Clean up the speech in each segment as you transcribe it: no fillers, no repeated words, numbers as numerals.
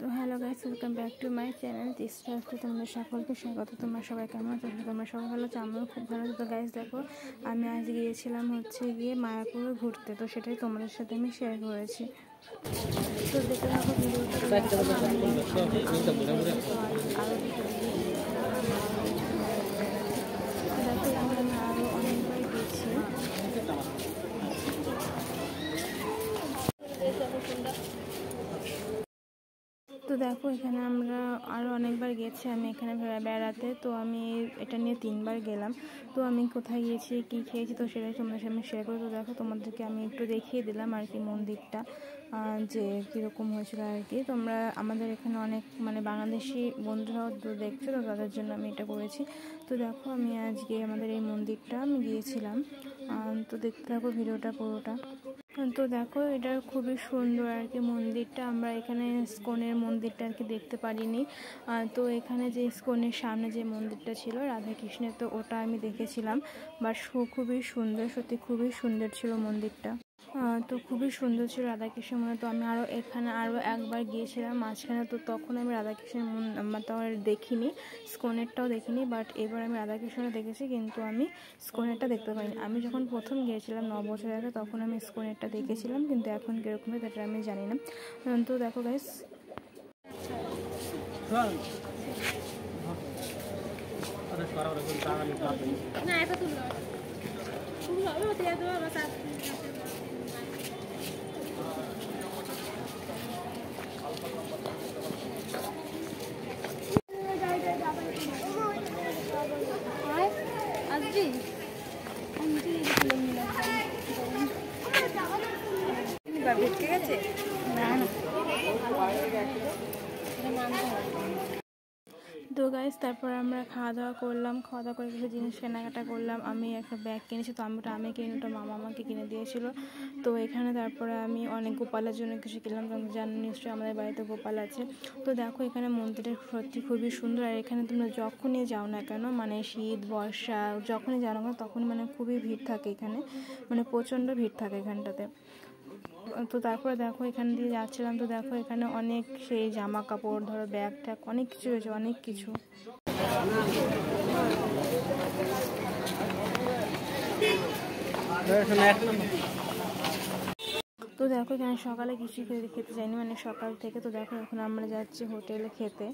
তো hello guys, welcome back to my channel টিস্টাফে তোমাদের সকলকে স্বাগত। তোমরা সবাই কেমন আছো? তোমরা সবাই ভালো আছো, আমিও খুব ভালো আছি। তো গাইস দেখো, আমি আজ গিয়েছিলাম গিয়ে মায়াপুরে ঘুরতে, তো সেটাই তোমাদের সাথে আমি শেয়ার করেছি। তো দেখতে থাকো আরও অনেকবার গেছি। তো দেখো এখানে আমরা আরও অনেকবার গেছি, আমি এখানে বেড়াতে। তো আমি এটা নিয়ে 3বার গেলাম। তো আমি কোথায় গিয়েছি, কী খেয়েছি, তো সেটাই তোমাদের সামনে শেয়ার করি। তো দেখো তোমাদেরকে আমি একটু দেখিয়ে দিলাম আর কি মন্দিরটা, যে কীরকম হয়েছিল আর কি। তোমরা আমাদের এখানে অনেক বাংলাদেশি বন্ধুরাও তো দেখছো, তো তাদের জন্য আমি এটা করেছি। তো দেখো আমি আজকে আমাদের এই মন্দিরটা আমি গিয়েছিলাম। তো দেখতে থাকো ভিডিওটা পুরোটা। তো দেখো এটা খুবই সুন্দর আর কি মন্দিরটা। আমরা এখানে ইস্কনের মন্দিরটা আর কি দেখতে পারিনি। তো এখানে যে ইস্কনের সামনে যে মন্দিরটা ছিল রাধাকৃষ্ণের, তো ওটা আমি দেখেছিলাম। বাট খুবই সুন্দর, সত্যি খুবই সুন্দর ছিল মন্দিরটা। তো খুবই সুন্দর ছিল রাধাকৃষ্ণের মন্দির। তো আমি এখানে একবার গিয়েছিলাম মাঝখানে, তো তখন আমি রাধাকৃষ্ণের তো দেখিনি, ইস্কনেরটাও দেখিনি। বাট এবার আমি রাধাকৃষ্ণটা দেখেছি, কিন্তু আমি ইস্কনেরটা দেখতে পাইনি। আমি যখন প্রথম গিয়েছিলাম 9 বছর আগে, তখন আমি ইস্কনেরটা দেখেছিলাম, কিন্তু এখন কীরকম সেটা আমি জানি না। তো দেখো গাইস, ভেটকে গেছে না না। তো গাইস তারপর আমরা খাওয়া দাওয়া করে কিছু জিনিস কেনাকাটা করলাম। আমি একটা ব্যাগ কিনেছি, তো আমি কিনে, ওটা মামা আমাকে কিনে দিয়েছিল। তো এখানে তারপরে আমি অনেক গোপালের জন্য কিছু কিনলাম। তোমরা জানো নিশ্চয়ই আমাদের বাড়িতে গোপাল আছে। তো দেখো এখানে মন্দিরটা সত্যি খুবই সুন্দর। আর এখানে তোমরা যখনই যাও না কেন, শীত বর্ষা যখনই যাও না কেন, তখন খুবই ভিড় থাকে এখানে, প্রচণ্ড ভিড় থাকে এখানটাতে। তো তারপরে দেখো এখান দিয়ে যাচ্ছিলাম, তো দেখো এখানে অনেক সেই জামা কাপড়, ধরো ব্যাগ ট্যাগ অনেক কিছু রয়েছে, অনেক কিছু। তো দেখো এখানে সকালে কিছু খেতে চাইনি, সকাল থেকে। তো দেখো এখন আমরা যাচ্ছি হোটেলে খেতে,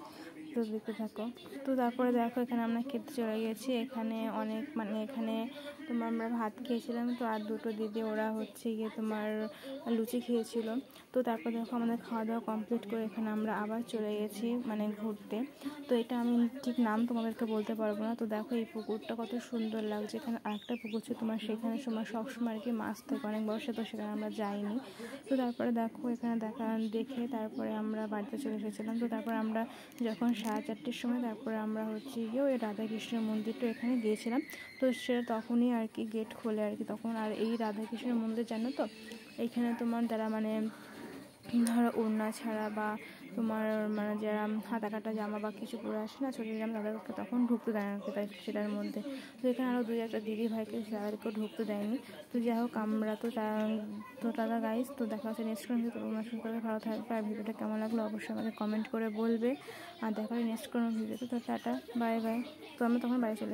তো দেখতে থাকো। তো তারপরে দেখো এখানে আমরা খেতে চলে গেছি। এখানে অনেক এখানে আমরা ভাত খেয়েছিলাম, তো আর দুটো দিদি ওরা গিয়ে লুচি খেয়েছিল। তো তারপর দেখো আমাদের খাওয়া দাওয়া কমপ্লিট করে এখানে আমরা আবার চলে গেছি ঘুরতে। তো এটা আমি ঠিক নাম তোমাদেরকে বলতে পারবো না। তো দেখো এই পুকুরটা কত সুন্দর লাগছে। এখানে আরেকটা পুকুর ছিল, সেখানে সবসময় আর কি মাছ থাকে অনেক বড়, তো সেখানে আমরা যাইনি। তো তারপরে দেখো এখানে দেখে তারপরে আমরা বাড়িতে চলে এসেছিলাম। তো তারপরে আমরা যখন 4:30টার সময় তারপরে আমরা ওই রাধাকৃষ্ণের মন্দিরটা এখানে গিয়েছিলাম। তো সেটা তখনই আর কি গেট খোলে আর কি তখন। আর এই রাধাকৃষ্ণের মন্দির জানো তো, এইখানে তোমার দ্বারা ধরো ওড়না ছাড়া বা তোমার যারা হাতা কাটা জামা বা কিছু পরে আসে না, ছোটো জামা, তাদেরকে তখন ঢুকতে দেয় না তাই সেটার মধ্যে। তো এখানে আরও 2-1 দিদি ভাইকে তাদেরকেও ঢুকতে দেয়নি। তো যাই হোক, আমরা তো টাটা গাইস। তো দেখা হচ্ছে নেক্সট কোনো ভিডিও। তোমরা করে ভালো থাকবে। আর ভিডিওটা কেমন লাগলো অবশ্যই আমাকে কমেন্ট করে বলবে। আর দেখা হয় নেক্সট কোনো ভিডিওতে। তো টাটা, বাই বাই। তো আমরা তখন বাড়ি চলে